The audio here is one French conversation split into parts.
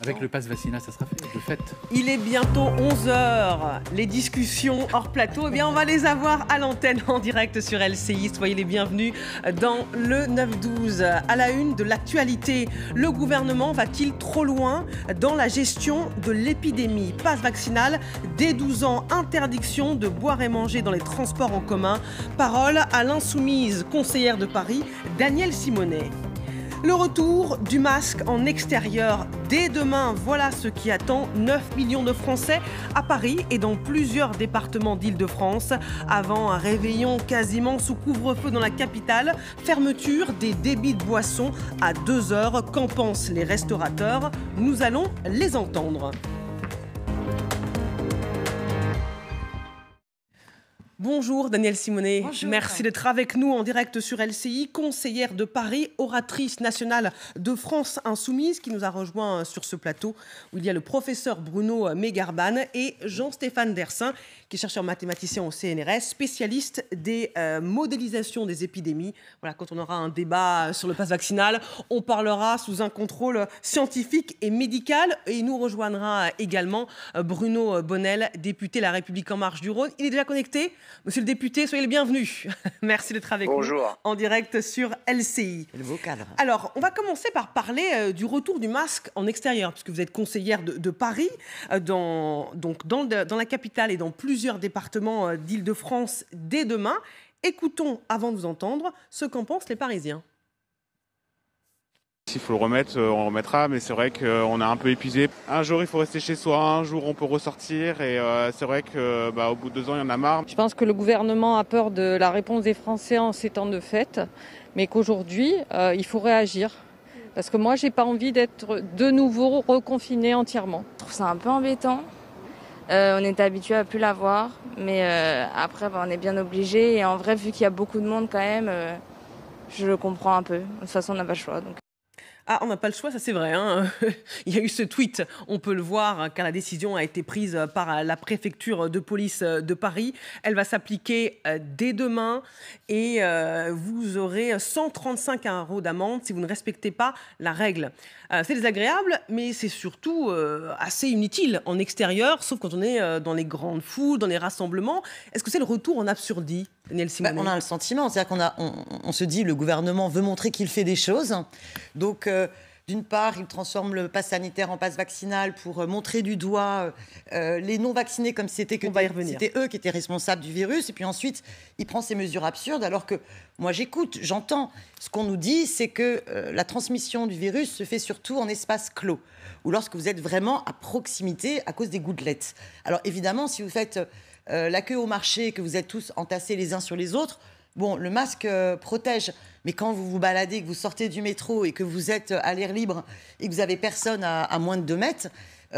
Avec le pass vaccinal, ça sera fait, de fait. Il est bientôt 11 h. Les discussions hors plateau, eh bien, on va les avoir à l'antenne en direct sur LCI. Soyez les bienvenus dans le 9-12. À la une de l'actualité, le gouvernement va-t-il trop loin dans la gestion de l'épidémie? Pass vaccinal, dès 12 ans, interdiction de boire et manger dans les transports en commun. Parole à l'insoumise conseillère de Paris, Danielle Simonet. Le retour du masque en extérieur dès demain, voilà ce qui attend 9 millions de Français à Paris et dans plusieurs départements d'Île-de-France. Avant un réveillon quasiment sous couvre-feu dans la capitale, fermeture des débits de boissons à 2 heures. Qu'en pensent les restaurateurs? Nous allons les entendre. Bonjour Danielle Simonet. Bonjour. Merci d'être avec nous en direct sur LCI, conseillère de Paris, oratrice nationale de France Insoumise, qui nous a rejoint sur ce plateau où il y a le professeur Bruno Megarban et Jean-Stéphane Dersin, qui est chercheur mathématicien au CNRS, spécialiste des modélisations des épidémies. Voilà, quand on aura un débat sur le pass vaccinal, on parlera sous un contrôle scientifique et médical. Et il nous rejoindra également Bruno Bonnel, député La République En Marche du Rhône. Il est déjà connecté. Monsieur le député, soyez le bienvenu. Merci d'être avec nous en direct sur LCI. Le beau cadre. Alors, on va commencer par parler du retour du masque en extérieur, puisque vous êtes conseillère de Paris, dans la capitale et dans plusieurs départements d'Île-de-France dès demain. Écoutons, avant de vous entendre, ce qu'en pensent les Parisiens. S'il faut le remettre, on le remettra, mais c'est vrai qu'on a un peu épuisé. Un jour, il faut rester chez soi, un jour, on peut ressortir, et c'est vrai qu'au bout de 2 ans, il y en a marre. Je pense que le gouvernement a peur de la réponse des Français en ces temps de fête, mais qu'aujourd'hui, il faut réagir. Parce que moi, j'ai pas envie d'être de nouveau reconfiné entièrement. Je trouve ça un peu embêtant. On était habitué à plus l'avoir, mais après, on est bien obligé. Et en vrai, vu qu'il y a beaucoup de monde quand même, je le comprends un peu. De toute façon, on n'a pas le choix. Donc. Ah, on n'a pas le choix, ça c'est vrai. Il y a eu ce tweet, on peut le voir, car la décision a été prise par la préfecture de police de Paris. Elle va s'appliquer dès demain et vous aurez 135 € d'amende si vous ne respectez pas la règle. C'est désagréable, mais c'est surtout assez inutile en extérieur, sauf quand on est dans les grandes foules, dans les rassemblements. Est-ce que c'est le retour en absurdie, Danielle Simonet? On a le sentiment, c'est-à-dire qu'on se dit le gouvernement veut montrer qu'il fait des choses. Donc, d'une part, il transforme le pass sanitaire en pass vaccinal pour montrer du doigt les non-vaccinés comme si c'était eux qui étaient responsables du virus. Et puis ensuite, il prend ces mesures absurdes alors que moi j'écoute, j'entends. Ce qu'on nous dit, c'est que la transmission du virus se fait surtout en espace clos ou lorsque vous êtes vraiment à proximité à cause des gouttelettes. Alors évidemment, si vous faites la queue au marché et que vous êtes tous entassés les uns sur les autres, bon, le masque protège, mais quand vous vous baladez, que vous sortez du métro et que vous êtes à l'air libre et que vous avez personne à moins de 2 mètres,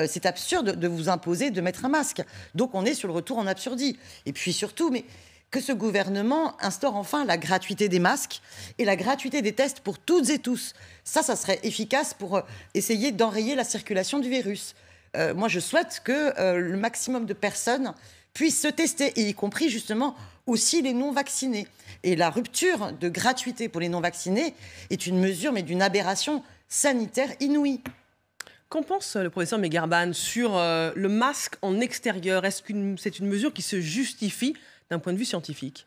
c'est absurde de vous imposer de mettre un masque. Donc on est sur le retour en absurdie. Et puis surtout, mais que ce gouvernement instaure enfin la gratuité des masques et la gratuité des tests pour toutes et tous. Ça serait efficace pour essayer d'enrayer la circulation du virus. Moi, je souhaite que le maximum de personnes puissent se tester, et y compris justement aussi les non-vaccinés. Et la rupture de gratuité pour les non-vaccinés est une mesure, mais d'une aberration sanitaire inouïe. Qu'en pense le professeur Megarban sur le masque en extérieur? Est-ce que c'est une mesure qui se justifie d'un point de vue scientifique?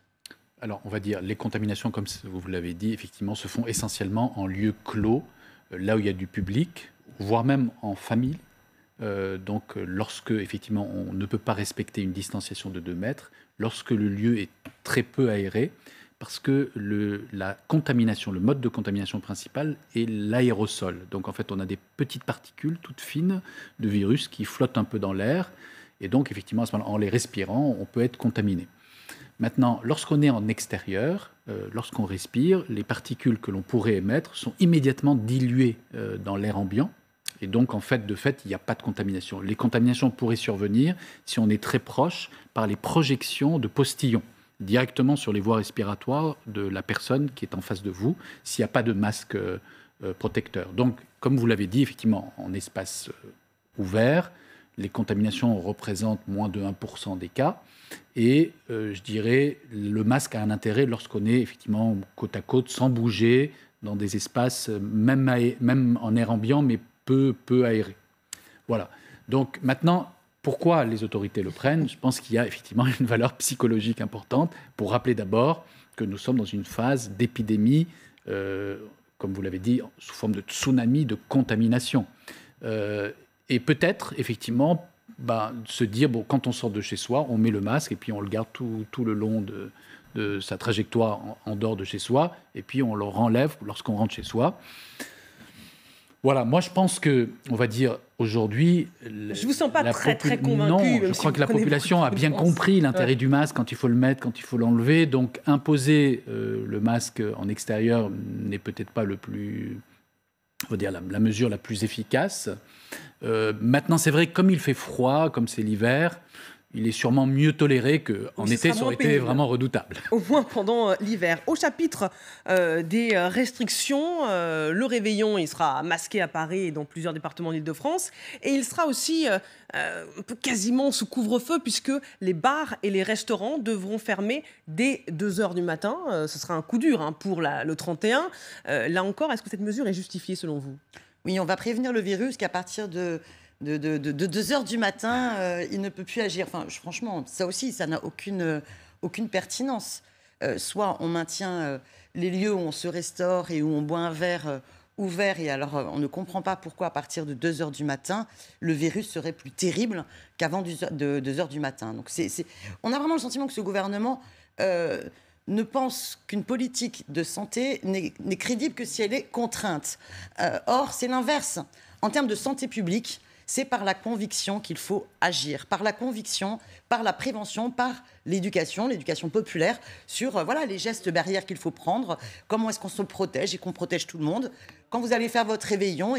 Alors, on va dire, les contaminations, comme vous l'avez dit, effectivement, se font essentiellement en lieu clos, là où il y a du public, voire même en famille. Donc, lorsque, effectivement, on ne peut pas respecter une distanciation de 2 mètres, lorsque le lieu est très peu aéré, parce que la contamination, le mode de contamination principal est l'aérosol. Donc, en fait, on a des petites particules toutes fines de virus qui flottent un peu dans l'air. Et donc, effectivement, à ce moment-là, en les respirant, on peut être contaminé. Maintenant, lorsqu'on est en extérieur, lorsqu'on respire, les particules que l'on pourrait émettre sont immédiatement diluées dans l'air ambiant. Et donc, en fait, il n'y a pas de contamination. Les contaminations pourraient survenir si on est très proche par les projections de postillons directement sur les voies respiratoires de la personne qui est en face de vous, s'il n'y a pas de masque protecteur. Donc, comme vous l'avez dit, effectivement, en espace ouvert, les contaminations représentent moins de 1% des cas. Et je dirais, le masque a un intérêt lorsqu'on est effectivement côte à côte, sans bouger, dans des espaces, même en air ambiant, mais peu aérés. Voilà. Donc maintenant, pourquoi les autorités le prennent? Je pense qu'il y a effectivement une valeur psychologique importante pour rappeler d'abord que nous sommes dans une phase d'épidémie, comme vous l'avez dit, sous forme de tsunami de contamination. Et peut-être, effectivement, se dire, bon, quand on sort de chez soi, on met le masque et puis on le garde tout le long de sa trajectoire en dehors de chez soi, et puis on le renlève lorsqu'on rentre chez soi. Voilà, moi je pense que, on va dire, aujourd'hui... Je vous sens pas très convaincu. Non, je crois que la population a bien compris l'intérêt du masque, quand il faut le mettre, quand il faut l'enlever. Donc imposer le masque en extérieur n'est peut-être pas le plus... on va dire la mesure la plus efficace. Maintenant, c'est vrai que comme il fait froid, comme c'est l'hiver, il est sûrement mieux toléré qu'en été, ça aurait été vraiment redoutable. Au moins pendant l'hiver. Au chapitre des restrictions, le réveillon, il sera masqué à Paris et dans plusieurs départements d'Île-de-France. Et il sera aussi quasiment sous couvre-feu, puisque les bars et les restaurants devront fermer dès 2h du matin. Ce sera un coup dur pour le 31. Là encore, est-ce que cette mesure est justifiée selon vous? Oui, on va prévenir le virus qu'à partir de 2h du matin, il ne peut plus agir. Enfin, franchement, ça aussi, ça n'a aucune pertinence. Soit on maintient les lieux où on se restaure et où on boit un verre ouvert, et alors on ne comprend pas pourquoi à partir de 2h du matin, le virus serait plus terrible qu'avant 2h du matin. Donc on a vraiment le sentiment que ce gouvernement ne pense qu'une politique de santé n'est crédible que si elle est contrainte. Or, c'est l'inverse. En termes de santé publique, c'est par la conviction qu'il faut agir, par la conviction, par la prévention, par l'éducation populaire, sur les gestes barrières qu'il faut prendre, comment est-ce qu'on se protège et qu'on protège tout le monde. Quand vous allez faire votre réveillon,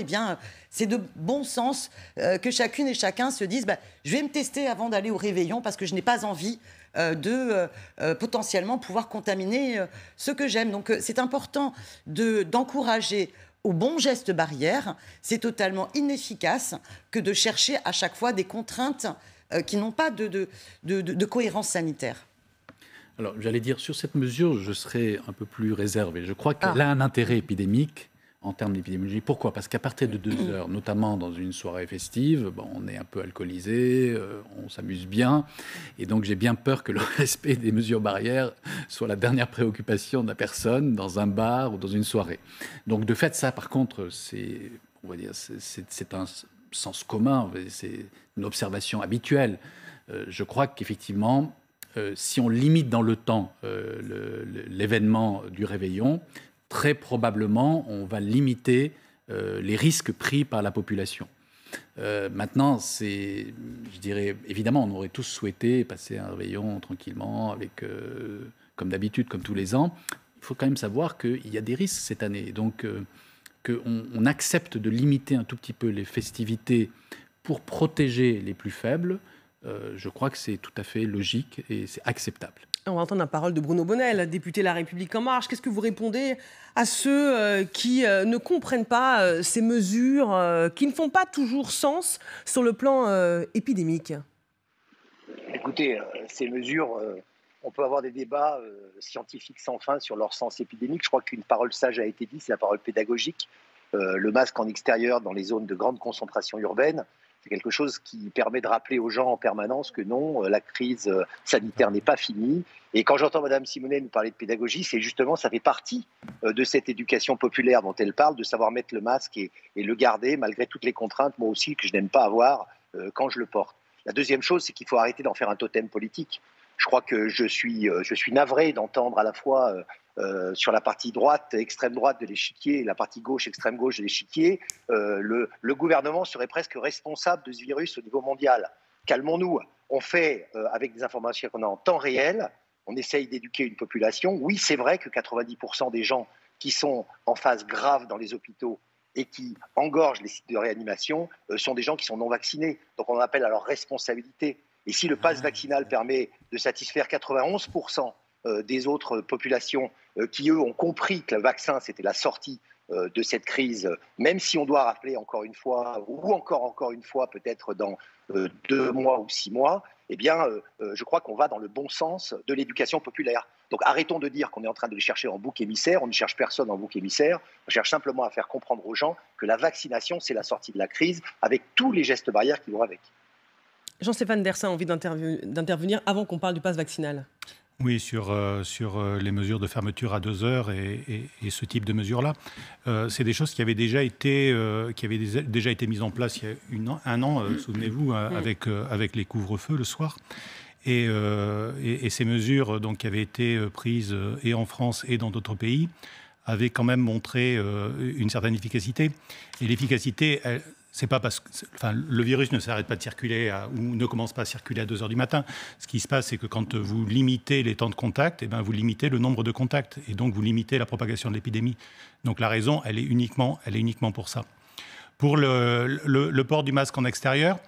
c'est de bon sens que chacune et chacun se dise je vais me tester avant d'aller au réveillon parce que je n'ai pas envie de potentiellement pouvoir contaminer ce que j'aime. Donc c'est important d'encourager aux bons gestes barrières. C'est totalement inefficace que de chercher à chaque fois des contraintes qui n'ont pas de cohérence sanitaire. Alors, j'allais dire, sur cette mesure, je serais un peu plus réservé. Je crois qu'elle a un intérêt épidémique en termes d'épidémiologie. Pourquoi? Parce qu'à partir de 2h, notamment dans une soirée festive, on est un peu alcoolisé, on s'amuse bien. Et donc, j'ai bien peur que le respect des mesures barrières soit la dernière préoccupation de la personne dans un bar ou dans une soirée. Donc, de fait, ça, par contre, c'est un sens commun, c'est une observation habituelle. Je crois qu'effectivement, si on limite dans le temps l'événement du réveillon, très probablement, on va limiter les risques pris par la population. Maintenant, je dirais, évidemment, on aurait tous souhaité passer un réveillon tranquillement, comme d'habitude, comme tous les ans. Il faut quand même savoir qu'il y a des risques cette année. Donc, qu'on accepte de limiter un tout petit peu les festivités pour protéger les plus faibles, je crois que c'est tout à fait logique et c'est acceptable. On va entendre la parole de Bruno Bonnell, député La République En Marche. Qu'est-ce que vous répondez à ceux qui ne comprennent pas ces mesures, qui ne font pas toujours sens sur le plan épidémique? Écoutez, ces mesures, on peut avoir des débats scientifiques sans fin sur leur sens épidémique. Je crois qu'une parole sage a été dite, c'est la parole pédagogique. Le masque en extérieur dans les zones de grande concentration urbaine, c'est quelque chose qui permet de rappeler aux gens en permanence que non, la crise sanitaire n'est pas finie. Et quand j'entends Mme Simonet nous parler de pédagogie, c'est justement, ça fait partie de cette éducation populaire dont elle parle, de savoir mettre le masque et le garder malgré toutes les contraintes, moi aussi, que je n'aime pas avoir quand je le porte. La deuxième chose, c'est qu'il faut arrêter d'en faire un totem politique. Je crois que je suis navré d'entendre à la fois sur la partie droite, extrême droite de l'échiquier, et la partie gauche, extrême gauche de l'échiquier, le gouvernement serait presque responsable de ce virus au niveau mondial. Calmons-nous. On fait avec des informations qu'on a en temps réel, on essaye d'éduquer une population. Oui, c'est vrai que 90% des gens qui sont en phase grave dans les hôpitaux et qui engorgent les sites de réanimation sont des gens qui sont non vaccinés. Donc on appelle à leur responsabilité. Et si le pass vaccinal permet de satisfaire 91% des autres populations qui, eux, ont compris que le vaccin, c'était la sortie de cette crise, même si on doit rappeler encore une fois, ou encore une fois, peut-être dans 2 mois ou 6 mois, eh bien, je crois qu'on va dans le bon sens de l'éducation populaire. Donc arrêtons de dire qu'on est en train de les chercher en bouc émissaire, on ne cherche personne en bouc émissaire, on cherche simplement à faire comprendre aux gens que la vaccination, c'est la sortie de la crise, avec tous les gestes barrières qui vont avec. Jean-Stéphane Dersin a envie d'intervenir avant qu'on parle du pass vaccinal. Oui, sur les mesures de fermeture à 2 heures et ce type de mesures-là. C'est des choses qui avaient déjà été mises en place il y a un an, souvenez-vous, avec les couvre-feux le soir. Et ces mesures donc, qui avaient été prises et en France et dans d'autres pays avaient quand même montré une certaine efficacité. Et l'efficacité, c'est pas parce que le virus ne s'arrête pas de circuler ou ne commence pas à circuler à 2 heures du matin. Ce qui se passe, c'est que quand vous limitez les temps de contact, eh ben, vous limitez le nombre de contacts et donc vous limitez la propagation de l'épidémie. Donc la raison, elle est uniquement pour ça. Pour le port du masque en extérieur,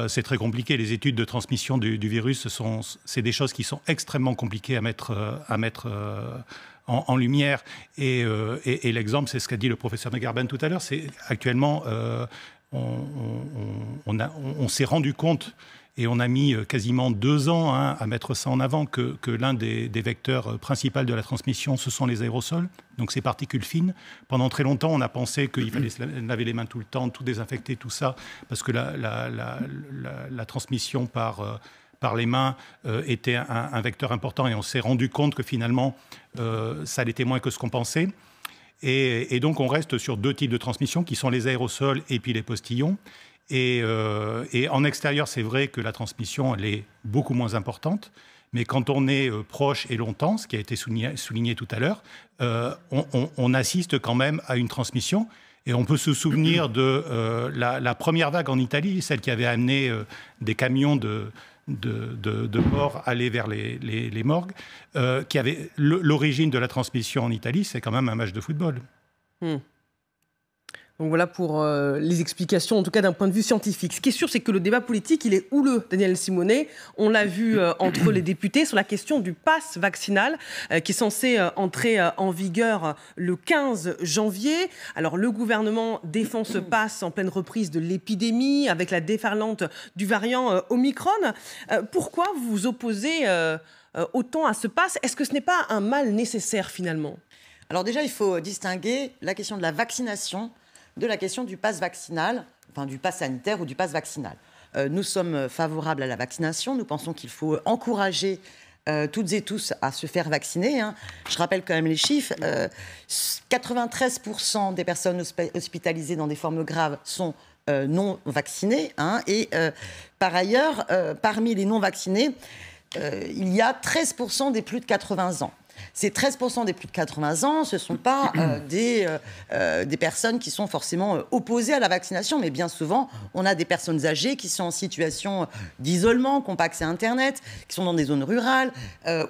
c'est très compliqué. Les études de transmission du virus, c'est des choses qui sont extrêmement compliquées à mettre en lumière. Et l'exemple, c'est ce qu'a dit le professeur Megarben tout à l'heure. C'est actuellement, on s'est rendu compte, et on a mis quasiment 2 ans à mettre ça en avant, que l'un des vecteurs principaux de la transmission, ce sont les aérosols, donc ces particules fines. Pendant très longtemps, on a pensé qu'il fallait se laver les mains tout le temps, tout désinfecter, tout ça, parce que la transmission par les mains était un vecteur important, et on s'est rendu compte que finalement, ça l'était moins que ce qu'on pensait. Et donc, on reste sur 2 types de transmission, qui sont les aérosols et puis les postillons. Et en extérieur, c'est vrai que la transmission, elle est beaucoup moins importante. Mais quand on est proche et longtemps, ce qui a été souligné tout à l'heure, on assiste quand même à une transmission. Et on peut se souvenir de la première vague en Italie, celle qui avait amené des camions de morts aller vers les morgues, qui avait l'origine de la transmission en Italie, c'est quand même un match de football. Donc voilà pour les explications, en tout cas d'un point de vue scientifique. Ce qui est sûr, c'est que le débat politique, il est houleux, Daniel Simonet. On l'a vu entre les députés sur la question du pass vaccinal qui est censé entrer en vigueur le 15 janvier. Alors le gouvernement défend ce pass en pleine reprise de l'épidémie avec la déferlante du variant Omicron. Pourquoi vous vous opposez autant à ce pass? Est-ce que ce n'est pas un mal nécessaire finalement? Alors déjà, il faut distinguer la question de la vaccination de la question du pass vaccinal, enfin du pass sanitaire ou du pass vaccinal. Nous sommes favorables à la vaccination. Nous pensons qu'il faut encourager toutes et tous à se faire vacciner. Je rappelle quand même les chiffres. 93% des personnes hospitalisées dans des formes graves sont non vaccinées. Et par ailleurs, parmi les non vaccinés, il y a 13% des plus de 80 ans. Ces 13% des plus de 80 ans, ce ne sont pas des personnes qui sont forcément opposées à la vaccination, mais bien souvent, on a des personnes âgées qui sont en situation d'isolement, qui n'ont pas accès à Internet, qui sont dans des zones rurales,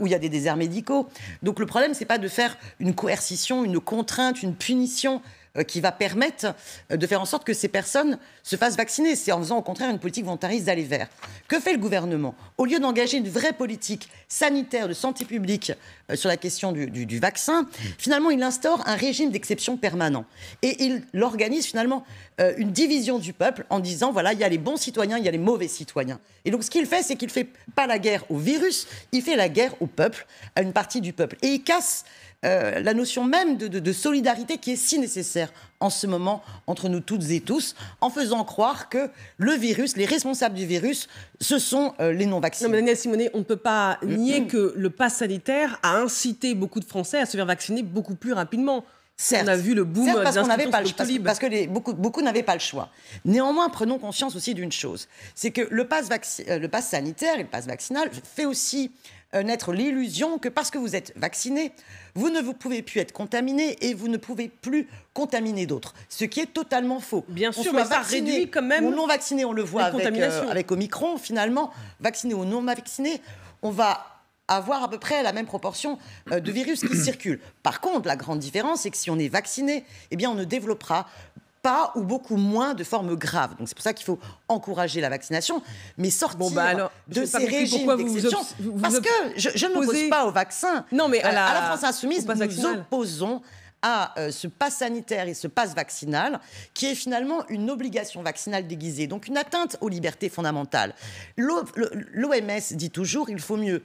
où il y a des déserts médicaux. Donc le problème, ce n'est pas de faire une coercition, une contrainte, une punition qui va permettre de faire en sorte que ces personnes se fassent vacciner. C'est en faisant au contraire une politique volontariste d'aller vers. Que fait le gouvernement? Au lieu d'engager une vraie politique sanitaire, de santé publique sur la question du vaccin, finalement il instaure un régime d'exception permanent. Et il organise finalement une division du peuple en disant, voilà, il y a les bons citoyens, il y a les mauvais citoyens. Et donc ce qu'il fait, c'est qu'il ne fait pas la guerre au virus, il fait la guerre au peuple, à une partie du peuple. Et il casse la notion même de solidarité qui est si nécessaire en ce moment entre nous toutes et tous, en faisant croire que le virus, les responsables du virus, ce sont les non-vaccinés. Non, mais Daniel Simonet, on ne peut pas nier que le pass sanitaire a incité beaucoup de Français à se faire vacciner beaucoup plus rapidement. Certes, on a vu le boom des inscriptions parce que beaucoup n'avaient pas le choix. Néanmoins, prenons conscience aussi d'une chose, c'est que le pass sanitaire et le pass vaccinal fait aussi naître l'illusion que parce que vous êtes vacciné, vous ne pouvez plus être contaminé et vous ne pouvez plus contaminer d'autres. Ce qui est totalement faux. Bien sûr, mais ça réduit quand même ou non vacciné, on le voit avec Omicron, finalement, vacciné ou non vacciné, on va avoir à peu près la même proportion de virus qui circulent. Par contre, la grande différence, c'est que si on est vacciné, eh bien, on ne développera pas ou beaucoup moins de formes graves. Donc c'est pour ça qu'il faut encourager la vaccination, mais sortir de ces régimes d'exception. Parce que je ne m'oppose pas au vaccin. Non, mais à la France Insoumise, nous nous opposons à ce pass sanitaire et ce pass vaccinal, qui est finalement une obligation vaccinale déguisée, donc une atteinte aux libertés fondamentales. L'OMS dit toujours il faut mieux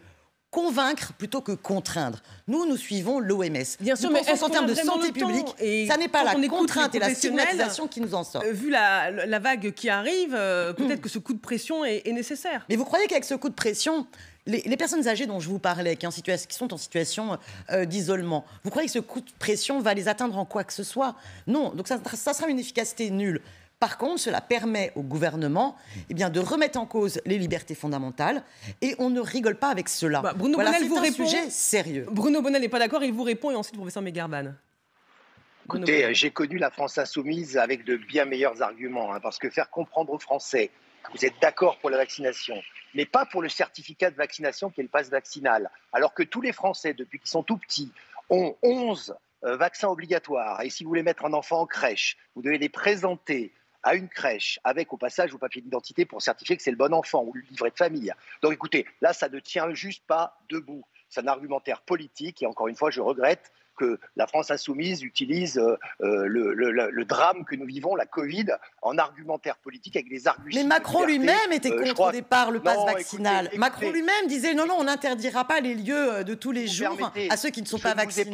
convaincre plutôt que contraindre. Nous suivons l'OMS. Bien sûr, nous mais pensons qu'en termes de santé publique, ça n'est pas la contrainte et la stigmatisation qui nous en sort. Vu la vague qui arrive, peut-être que ce coup de pression est nécessaire. Mais vous croyez qu'avec ce coup de pression, les personnes âgées dont je vous parlais, qui sont en situation d'isolement, vous croyez que ce coup de pression va les atteindre en quoi que ce soit? Non, donc ça sera une efficacité nulle. Par contre, cela permet au gouvernement de remettre en cause les libertés fondamentales et on ne rigole pas avec cela. Bruno Bonnell vous répond. C'est un sujet sérieux. Bruno Bonnell n'est pas d'accord, il vous répond et ensuite professeur Megarban. Écoutez, j'ai connu la France insoumise avec de bien meilleurs arguments, parce que faire comprendre aux Français que vous êtes d'accord pour la vaccination, mais pas pour le certificat de vaccination qui est le pass vaccinal, alors que tous les Français, depuis qu'ils sont tout petits, ont 11 vaccins obligatoires. Et si vous voulez mettre un enfant en crèche, vous devez les présenter à une crèche avec au passage vos papiers d'identité pour certifier que c'est le bon enfant ou le livret de famille. Donc écoutez, là ça ne tient juste pas debout. C'est un argumentaire politique et encore une fois je regrette que la France insoumise utilise le drame que nous vivons, la Covid, en argumentaire politique avec des arguments. Mais Macron lui-même était contre au départ le pass vaccinal. Écoutez, Macron lui-même disait non, on n'interdira pas les lieux de tous les jours à ceux qui ne sont pas vaccinés.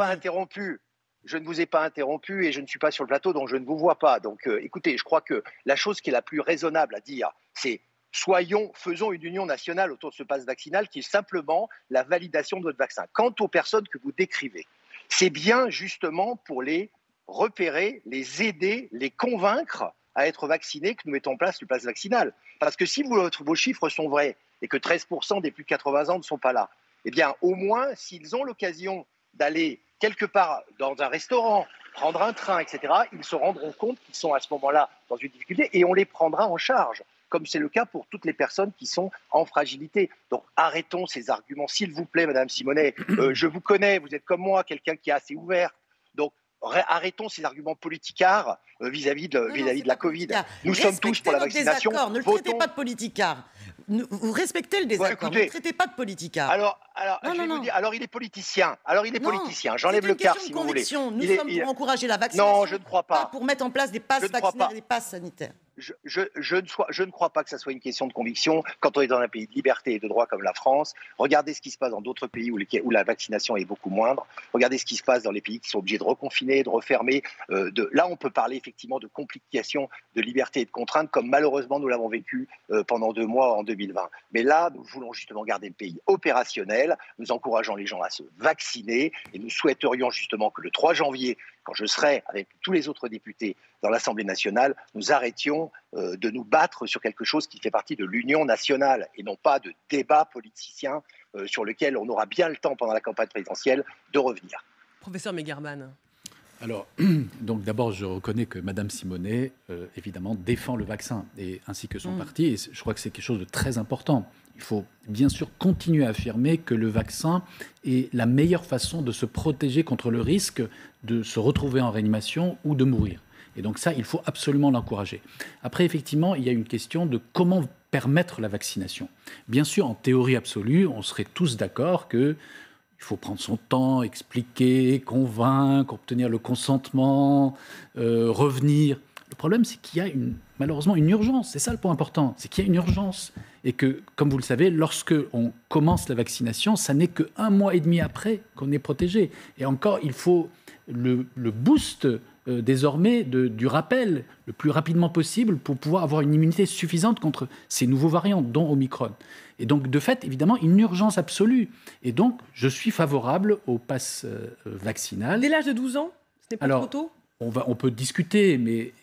Je ne vous ai pas interrompu et je ne suis pas sur le plateau, donc je ne vous vois pas. Donc écoutez, je crois que la chose qui est la plus raisonnable à dire, c'est faisons une union nationale autour de ce pass vaccinal qui est simplement la validation de votre vaccin. Quant aux personnes que vous décrivez, c'est bien justement pour les repérer, les aider, les convaincre à être vaccinés que nous mettons en place le pass vaccinal. Parce que si vos chiffres sont vrais et que 13% des plus de 80 ans ne sont pas là, eh bien au moins s'ils ont l'occasion d'aller quelque part dans un restaurant, prendre un train, etc., ils se rendront compte qu'ils sont à ce moment-là dans une difficulté et on les prendra en charge, comme c'est le cas pour toutes les personnes qui sont en fragilité. Donc arrêtons ces arguments, s'il vous plaît, Madame Simonet. Je vous connais, vous êtes comme moi, quelqu'un qui est assez ouvert. Donc arrêtons ces arguments politicards vis-à-vis de la Covid. Nous sommes tous pour la vaccination. Ne le traitez pas de politicard. Vous respectez le désaccord, ne le traitez pas de politicard. Alors il est politicien. J'enlève le quart si vous voulez. Nous sommes pour encourager la vaccination. Non, je ne crois pas. Pas pour mettre en place des passes vaccinales et des passes sanitaires. Je ne crois pas que ça soit une question de conviction. Quand on est dans un pays de liberté et de droit comme la France, regardez ce qui se passe dans d'autres pays où la vaccination est beaucoup moindre. Regardez ce qui se passe dans les pays qui sont obligés de reconfiner, de refermer. Là, on peut parler effectivement de complications de liberté et de contraintes, comme malheureusement nous l'avons vécu pendant 2 mois en 2020. Mais là, nous voulons justement garder le pays opérationnel. Nous encourageons les gens à se vacciner et nous souhaiterions justement que le 3 janvier, quand je serai avec tous les autres députés dans l'Assemblée nationale, nous arrêtions de nous battre sur quelque chose qui fait partie de l'union nationale et non pas de débat politicien sur lequel on aura bien le temps pendant la campagne présidentielle de revenir. Professeur Megarban. Alors, donc d'abord, je reconnais que Madame Simonet, évidemment, défend le vaccin, ainsi que son parti, et je crois que c'est quelque chose de très important. Il faut bien sûr continuer à affirmer que le vaccin est la meilleure façon de se protéger contre le risque de se retrouver en réanimation ou de mourir. Et donc ça, il faut absolument l'encourager. Après, effectivement, il y a une question de comment permettre la vaccination. Bien sûr, en théorie absolue, on serait tous d'accord que il faut prendre son temps, expliquer, convaincre, obtenir le consentement, revenir. Le problème, c'est qu'il y a malheureusement une urgence. C'est ça le point important. C'est qu'il y a une urgence. Et que, comme vous le savez, lorsque on commence la vaccination, ça n'est qu'1 mois et demi après qu'on est protégé. Et encore, il faut le boost désormais du rappel le plus rapidement possible pour pouvoir avoir une immunité suffisante contre ces nouveaux variants, dont Omicron. Et donc, de fait, évidemment, une urgence absolue. Et donc, je suis favorable au pass vaccinal. Dès l'âge de 12 ans, ce n'est pas trop tôt ? On peut discuter, mais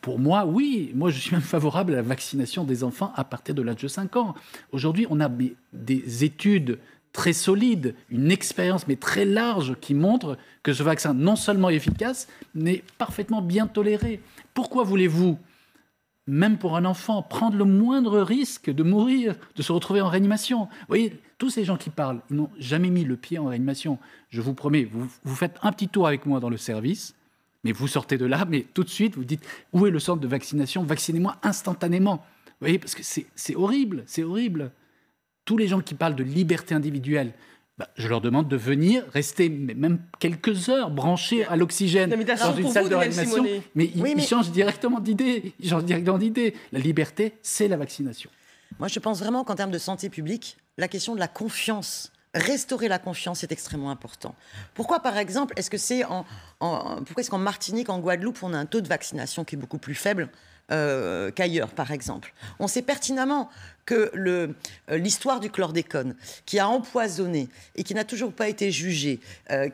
pour moi, oui. Moi, je suis même favorable à la vaccination des enfants à partir de l'âge de 5 ans. Aujourd'hui, on a des études très solides, une expérience mais très large qui montre que ce vaccin, non seulement efficace, mais parfaitement bien toléré. Pourquoi voulez-vous, même pour un enfant, prendre le moindre risque de mourir, de se retrouver en réanimation ? Vous voyez, tous ces gens qui parlent, ils n'ont jamais mis le pied en réanimation. Je vous promets, vous faites un petit tour avec moi dans le service, mais vous sortez de là, mais tout de suite, vous dites « Où est le centre de vaccination ? Vaccinez-moi instantanément !» Vous voyez, parce que c'est horrible, c'est horrible. Tous les gens qui parlent de liberté individuelle, Je leur demande de venir, rester même quelques heures branchés à l'oxygène dans une salle de réanimation. Mais ils changent directement d'idée. La liberté, c'est la vaccination. Moi, je pense vraiment qu'en termes de santé publique, la question de la confiance, restaurer la confiance est extrêmement important. Pourquoi, par exemple, pourquoi est-ce qu'en Martinique, en Guadeloupe, on a un taux de vaccination qui est beaucoup plus faible qu'ailleurs, par exemple? On sait pertinemment que l'histoire du chlordécone, qui a empoisonné et qui n'a toujours pas été jugé... Mais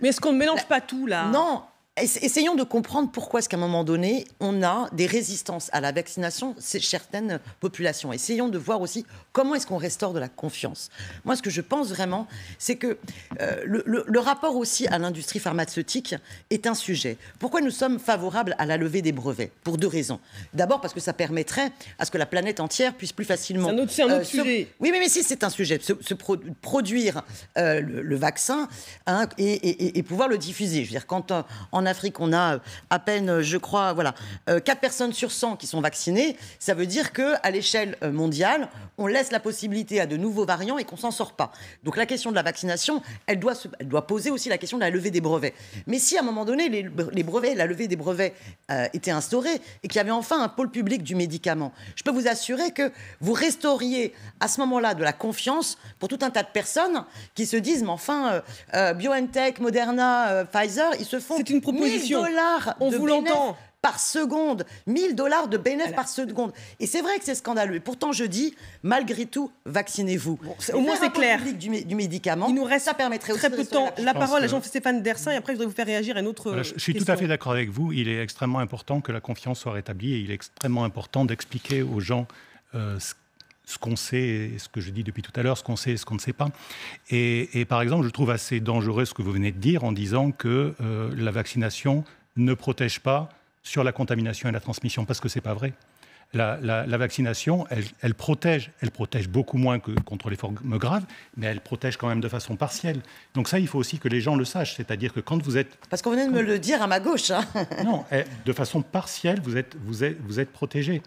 est-ce qu'on ne mélange pas tout, là? Non. Essayons de comprendre pourquoi est-ce qu'à un moment donné, on a des résistances à la vaccination chez certaines populations. Essayons de voir aussi comment est-ce qu'on restaure de la confiance. Moi, ce que je pense vraiment, c'est que le rapport aussi à l'industrie pharmaceutique est un sujet. Pourquoi nous sommes favorables à la levée des brevets? Pour 2 raisons. D'abord, parce que ça permettrait à ce que la planète entière puisse plus facilement... C'est un autre sujet. Oui, mais si, c'est un sujet. Produire le vaccin et pouvoir le diffuser. Je veux dire, quand en Afrique, on a à peine, je crois, 4 personnes sur 100 qui sont vaccinées. Ça veut dire qu'à l'échelle mondiale, on laisse la possibilité à de nouveaux variants et qu'on ne s'en sort pas. Donc la question de la vaccination, elle doit poser aussi la question de la levée des brevets. Mais si à un moment donné, les brevets, la levée des brevets était instaurée et qu'il y avait enfin un pôle public du médicament, je peux vous assurer que vous restauriez à ce moment-là de la confiance pour tout un tas de personnes qui se disent, mais enfin, BioNTech, Moderna, Pfizer, ils se font... C'est une proposition. $1,000 on de vous l'entend par seconde, $1,000 de bénéfices par seconde. Et c'est vrai que c'est scandaleux. Et pourtant, je dis, malgré tout, vaccinez-vous. Au moins, c'est clair. Du médicament, il nous reste ça permettrait très aussi peu de temps. La parole à Jean-Stéphane Dersin, et après, je voudrais vous faire réagir à une autre Je suis question. tout à fait d'accord avec vous. Il est extrêmement important que la confiance soit rétablie et il est extrêmement important d'expliquer aux gens ce qu'on sait, et ce que je dis depuis tout à l'heure, ce qu'on sait et ce qu'on ne sait pas. Et par exemple, je trouve assez dangereux ce que vous venez de dire en disant que la vaccination ne protège pas sur la contamination et la transmission, parce que ce n'est pas vrai. La vaccination, elle protège beaucoup moins que contre les formes graves, mais elle protège quand même de façon partielle. Donc ça, il faut aussi que les gens le sachent. C'est-à-dire que quand vous êtes... Parce qu'on venait de me le dire à ma gauche. Hein. Non, de façon partielle, vous êtes protégé.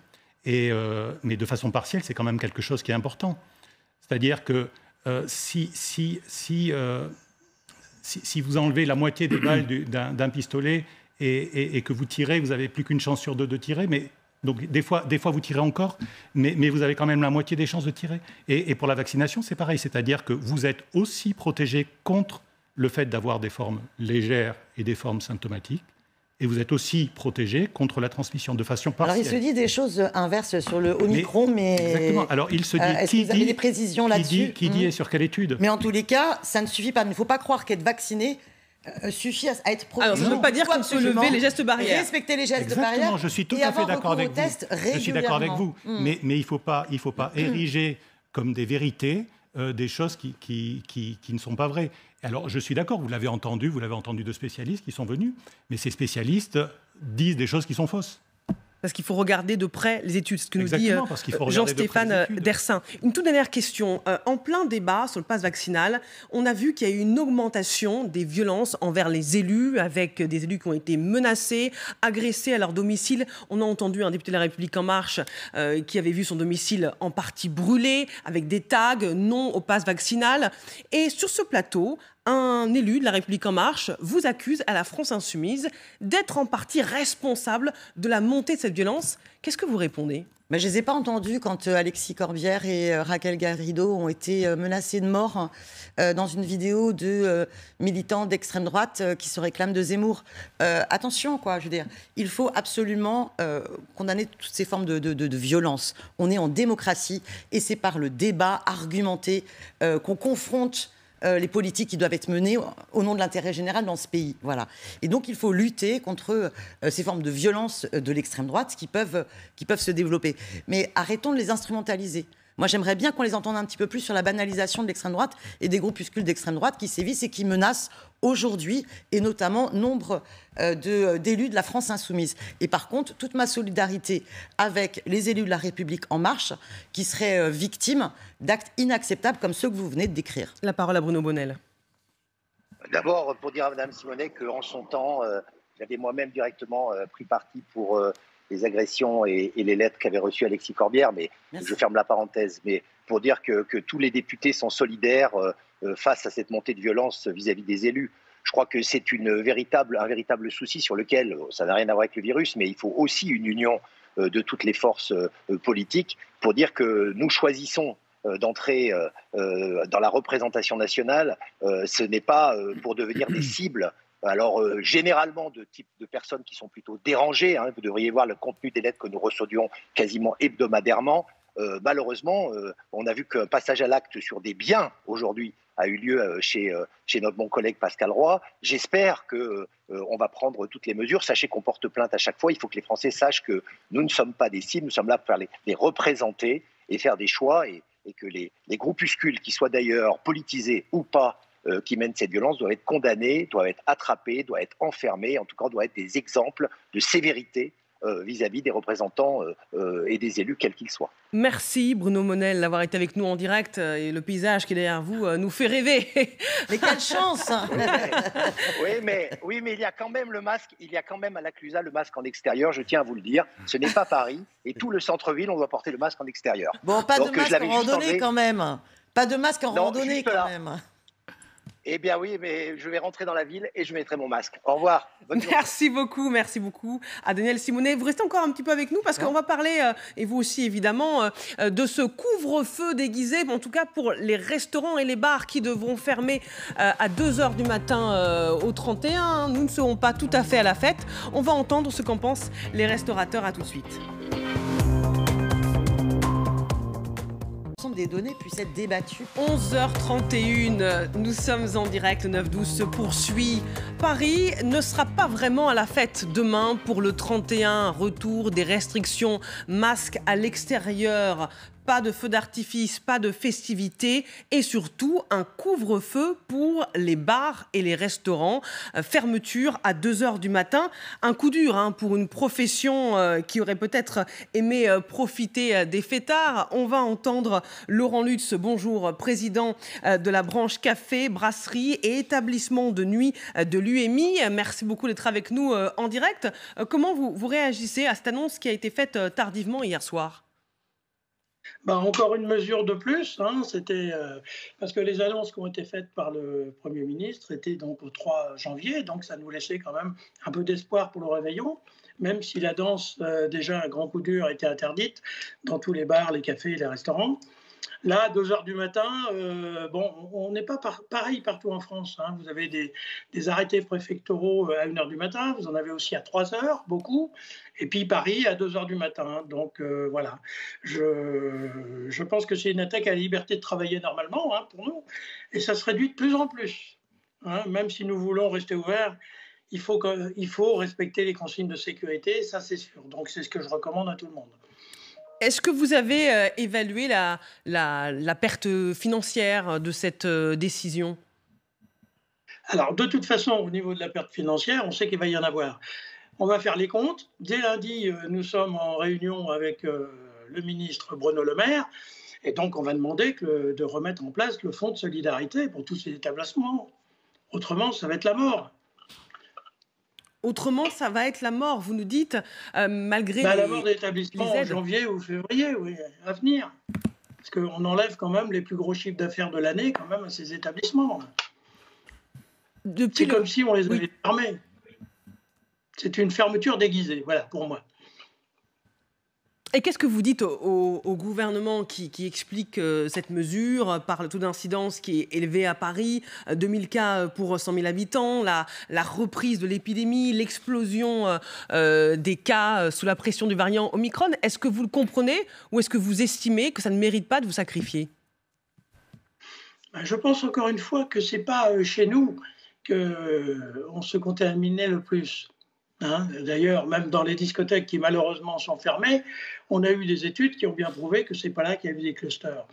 Mais de façon partielle, c'est quand même quelque chose qui est important. C'est-à-dire que si vous enlevez la moitié des balles d'un pistolet et que vous tirez, vous n'avez plus qu'une chance sur 2 de tirer, mais donc des fois vous tirez encore, mais vous avez quand même la moitié des chances de tirer. Et pour la vaccination, c'est pareil, c'est-à-dire que vous êtes aussi protégé contre le fait d'avoir des formes légères et des formes symptomatiques. Et vous êtes aussi protégé contre la transmission de façon partielle. Alors, il se dit des choses inverses sur le Omicron, mais... Exactement. Alors, il se dit... Est-ce que vous avez des précisions là-dessus? Qui dit et sur quelle étude? Mais en tous les cas, ça ne suffit pas. Il ne faut pas croire qu'être vacciné suffit à être protégé. Alors, ça ne veut pas dire qu'il faut lever les gestes barrières. Respecter les gestes Exactement, barrières. Je suis tout à fait d'accord avec vous. Je suis d'accord avec vous. Mais il ne faut pas ériger comme des vérités des choses qui ne sont pas vraies. Alors, je suis d'accord, vous l'avez entendu de spécialistes qui sont venus, mais ces spécialistes disent des choses qui sont fausses. Parce qu'il faut regarder de près les études, ce que nous dit Jean-Stéphane Dersin. Une toute dernière question. En plein débat sur le pass vaccinal, on a vu qu'il y a eu une augmentation des violences envers les élus, avec des élus qui ont été menacés, agressés à leur domicile. On a entendu un député de la République En Marche qui avait vu son domicile en partie brûlé, avec des tags « non au pass vaccinal ». Et sur ce plateau, un élu de la République En Marche vous accuse à la France Insoumise d'être en partie responsable de la montée de cette violence. Qu'est-ce que vous répondez? Je ne les ai pas entendus quand Alexis Corbière et Raquel Garrido ont été menacés de mort dans une vidéo de militants d'extrême droite qui se réclament de Zemmour. Attention, quoi, je veux dire, il faut absolument condamner toutes ces formes de violence. On est en démocratie et c'est par le débat argumenté qu'on confronte les politiques qui doivent être menées au nom de l'intérêt général dans ce pays. Voilà. Et donc, il faut lutter contre ces formes de violence de l'extrême droite qui peuvent se développer. Mais arrêtons de les instrumentaliser. Moi, j'aimerais bien qu'on les entende un petit peu plus sur la banalisation de l'extrême droite et des groupuscules d'extrême droite qui sévissent et qui menacent aujourd'hui, et notamment nombre d'élus de la France Insoumise. Et par contre, toute ma solidarité avec les élus de la République En Marche qui seraient victimes d'actes inacceptables comme ceux que vous venez de décrire. La parole à Bruno Bonnell. D'abord, pour dire à Mme Simonet qu'en son temps, j'avais moi-même directement pris parti pour les agressions et les lettres qu'avait reçues Alexis Corbière, mais Merci. je ferme la parenthèse, mais pour dire que tous les députés sont solidaires face à cette montée de violence vis-à-vis des élus. Je crois que c'est un véritable souci sur lequel, ça n'a rien à voir avec le virus, mais il faut aussi une union de toutes les forces politiques pour dire que nous choisissons d'entrer dans la représentation nationale. Ce n'est pas pour devenir des cibles. Alors, généralement, de type de personnes qui sont plutôt dérangées. Vous devriez voir le contenu des lettres que nous recevions quasiment hebdomadairement. Malheureusement, on a vu qu'un passage à l'acte sur des biens aujourd'hui a eu lieu chez notre bon collègue Pascal Roy. J'espère qu'on va prendre toutes les mesures. Sachez qu'on porte plainte à chaque fois. Il faut que les Français sachent que nous ne sommes pas des cibles. Nous sommes là pour faire les représenter et faire des choix. Et que les groupuscules, qui soient d'ailleurs politisés ou pas, qui mènent cette violence, doivent être condamnés, doivent être attrapés, doivent être enfermés. En tout cas, doivent être des exemples de sévérité vis-à-vis des représentants et des élus, quels qu'ils soient. Merci Bruno Monel d'avoir été avec nous en direct, et le paysage qui est derrière vous nous fait rêver. Mais quelle chance. Oui, mais il y a quand même le masque, il y a quand même à la Clusa le masque en extérieur, je tiens à vous le dire. Ce n'est pas Paris, et tout le centre-ville, on doit porter le masque en extérieur. Bon, pas Donc, de masque en randonnée quand même. Pas de masque en Non, randonnée juste quand là. même. Eh bien oui, mais je vais rentrer dans la ville et je mettrai mon masque. Au revoir. Bonne journée. Merci beaucoup à Daniel Simonet. Vous restez encore un petit peu avec nous parce qu'on va parler, et vous aussi évidemment, de ce couvre-feu déguisé, en tout cas pour les restaurants et les bars qui devront fermer à 2h du matin au 31. Nous ne serons pas tout à fait à la fête. On va entendre ce qu'en pensent les restaurateurs. À tout de suite. Des données puissent être débattues. 11h31, nous sommes en direct, le 9-12 se poursuit. Paris ne sera pas vraiment à la fête demain pour le 31, retour des restrictions, masques à l'extérieur. Pas de feux d'artifice, pas de festivités et surtout un couvre-feu pour les bars et les restaurants. Fermeture à 2h du matin. Un coup dur pour une profession qui aurait peut-être aimé profiter des fêtards. On va entendre Laurent Lutz, bonjour, président de la branche café, brasserie et établissement de nuit de l'UMI. Merci beaucoup d'être avec nous en direct. Comment vous réagissez à cette annonce qui a été faite tardivement hier soir ? Encore une mesure de plus, c'était parce que les annonces qui ont été faites par le Premier ministre étaient donc au 3 janvier, donc ça nous laissait quand même un peu d'espoir pour le réveillon, même si la danse, déjà un grand coup dur, était interdite dans tous les bars, les cafés et les restaurants. Là, à 2h du matin, on n'est pas pareil partout en France. Vous avez des arrêtés préfectoraux à 1h du matin, vous en avez aussi à 3h, beaucoup, et puis Paris à 2h du matin. Donc voilà, je pense que c'est une attaque à la liberté de travailler normalement pour nous, et ça se réduit de plus en plus. Même si nous voulons rester ouverts, il faut respecter les consignes de sécurité, ça c'est sûr. Donc c'est ce que je recommande à tout le monde. Est-ce que vous avez évalué la perte financière de cette décision ? Alors, de toute façon, au niveau de la perte financière, on sait qu'il va y en avoir. On va faire les comptes. Dès lundi, nous sommes en réunion avec le ministre Bruno Le Maire. Et donc, on va demander de remettre en place le fonds de solidarité pour tous ces établissements. Autrement, ça va être la mort. Autrement, ça va être la mort, vous nous dites, malgré la mort des établissements en janvier ou février, oui, à venir. Parce qu'on enlève quand même les plus gros chiffres d'affaires de l'année quand même à ces établissements. C'est comme si on les avait fermés. C'est une fermeture déguisée, voilà, pour moi. Et qu'est-ce que vous dites au gouvernement qui explique cette mesure par le taux d'incidence qui est élevé à Paris, 2000 cas pour 100 000 habitants, la reprise de l'épidémie, l'explosion des cas sous la pression du variant Omicron. Est-ce que vous le comprenez ou est-ce que vous estimez que ça ne mérite pas de vous sacrifier ? Je pense encore une fois que ce n'est pas chez nous qu'on se contaminait le plus. D'ailleurs, même dans les discothèques qui malheureusement sont fermées, on a eu des études qui ont bien prouvé que ce n'est pas là qu'il y a eu des clusters.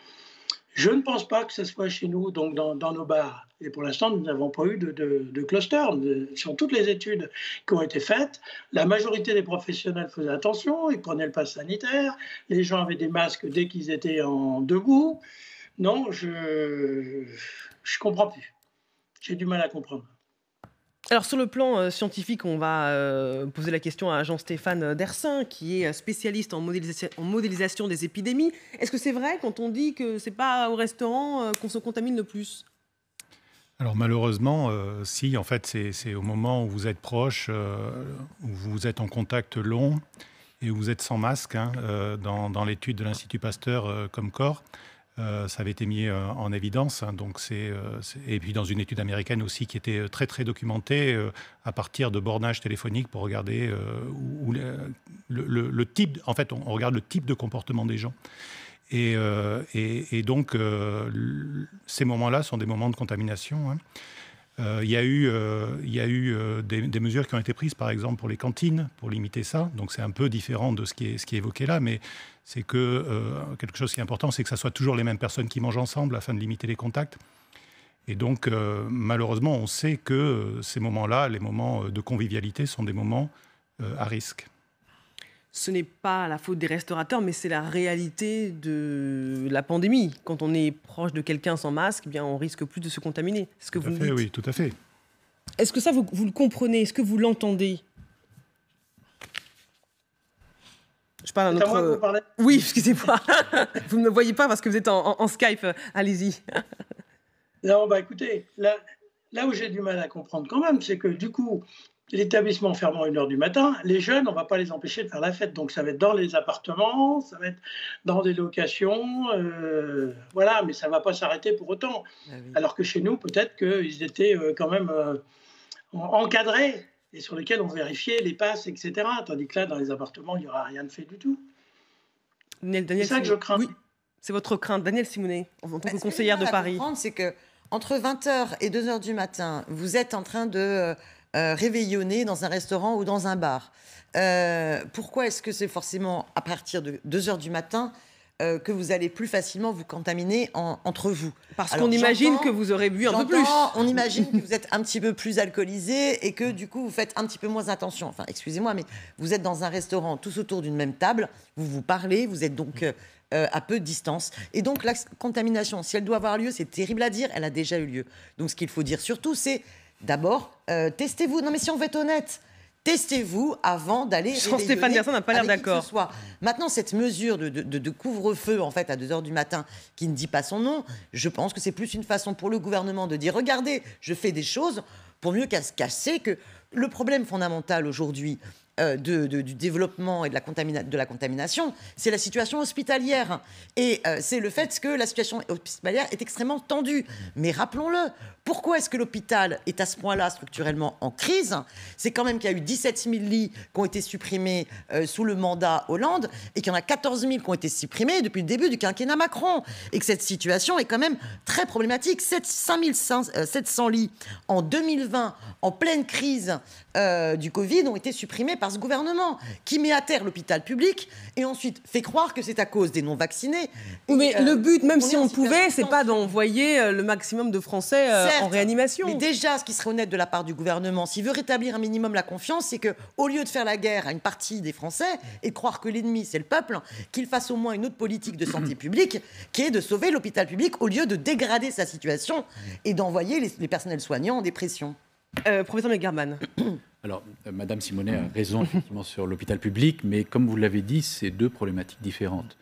Je ne pense pas que ce soit chez nous, donc dans nos bars. Et pour l'instant, nous n'avons pas eu de clusters. Sur toutes les études qui ont été faites, la majorité des professionnels faisaient attention, ils prenaient le pass sanitaire, les gens avaient des masques dès qu'ils étaient debout. Non, je ne comprends plus. J'ai du mal à comprendre. Alors sur le plan scientifique, on va poser la question à Jean-Stéphane Dersin, qui est spécialiste en modélisation des épidémies. Est-ce que c'est vrai quand on dit que c'est pas au restaurant qu'on se contamine le plus ? Alors malheureusement, si, en fait, c'est au moment où vous êtes proche, où vous êtes en contact long et où vous êtes sans masque, dans l'étude de l'Institut Pasteur comme corps, ça avait été mis en évidence. Donc et puis dans une étude américaine aussi qui était très très documentée à partir de bornages téléphoniques pour regarder le type. En fait, on regarde le type de comportement des gens. Et donc, ces moments-là sont des moments de contamination. Il y a eu des mesures qui ont été prises, par exemple, pour les cantines, pour limiter ça. Donc, c'est un peu différent de ce qui est évoqué là, mais c'est que quelque chose qui est important, c'est que ça soit toujours les mêmes personnes qui mangent ensemble afin de limiter les contacts. Et donc, malheureusement, on sait que ces moments-là, les moments de convivialité, sont des moments à risque. Ce n'est pas la faute des restaurateurs, mais c'est la réalité de la pandémie. Quand on est proche de quelqu'un sans masque, eh bien, on risque plus de se contaminer. C'est ce que vous me dites. Oui, tout à fait. Est-ce que ça, vous le comprenez ? Est-ce que vous l'entendez ? Je parle à notre... Oui, excusez-moi. Vous ne me voyez pas parce que vous êtes en Skype. Allez-y. Non, écoutez, là où j'ai du mal à comprendre quand même, c'est que du coup... L'établissement fermant à 1h du matin, les jeunes, on ne va pas les empêcher de faire la fête. Donc, ça va être dans les appartements, ça va être dans des locations, voilà, mais ça ne va pas s'arrêter pour autant. Ah oui. Alors que chez nous, peut-être qu'ils étaient quand même encadrés et sur lesquels on vérifiait les passes, etc. Tandis que là, dans les appartements, il n'y aura rien de fait du tout. C'est ça que je crains. Oui, c'est votre crainte. Danielle Simonet, en tant que conseillère de Paris. C'est qu'entre 20h et 2h du matin, vous êtes en train de... réveillonner dans un restaurant ou dans un bar. Pourquoi est-ce que c'est forcément à partir de 2h du matin que vous allez plus facilement vous contaminer entre vous? Parce qu'on imagine que vous aurez bu un peu plus. On imagine que vous êtes un petit peu plus alcoolisé et que du coup vous faites un petit peu moins attention. Enfin, excusez-moi, mais vous êtes dans un restaurant tous autour d'une même table, vous vous parlez, vous êtes donc à peu de distance. Et donc la contamination, si elle doit avoir lieu, c'est terrible à dire, elle a déjà eu lieu. Donc ce qu'il faut dire surtout, c'est d'abord, testez-vous. Non, mais si on veut être honnête, testez-vous avant d'aller. Jean-Stéphane Dersin n'a pas l'air d'accord. Maintenant, cette mesure de couvre-feu, en fait, à 2h du matin, qui ne dit pas son nom, je pense que c'est plus une façon pour le gouvernement de dire regardez, je fais des choses pour mieux casser que le problème fondamental aujourd'hui. Du développement et de la contamination, c'est la situation hospitalière. Et c'est le fait que la situation hospitalière est extrêmement tendue. Mais rappelons-le, pourquoi est-ce que l'hôpital est à ce point-là structurellement en crise? C'est quand même qu'il y a eu 17 000 lits qui ont été supprimés sous le mandat Hollande et qu'il y en a 14 000 qui ont été supprimés depuis le début du quinquennat Macron. Et que cette situation est quand même très problématique. 700 lits en 2020, en pleine crise du Covid, ont été supprimés par ce gouvernement qui met à terre l'hôpital public et ensuite fait croire que c'est à cause des non-vaccinés. Mais le but, même si on pouvait, c'est pas d'envoyer le maximum de Français en réanimation. Mais déjà, ce qui serait honnête de la part du gouvernement, s'il veut rétablir un minimum la confiance, c'est qu'au lieu de faire la guerre à une partie des Français et de croire que l'ennemi, c'est le peuple, qu'il fasse au moins une autre politique de santé publique qui est de sauver l'hôpital public au lieu de dégrader sa situation et d'envoyer les personnels soignants en dépression. Professeur Megerman. Alors, Madame Simonet a raison effectivement sur l'hôpital public, mais comme vous l'avez dit, c'est deux problématiques différentes.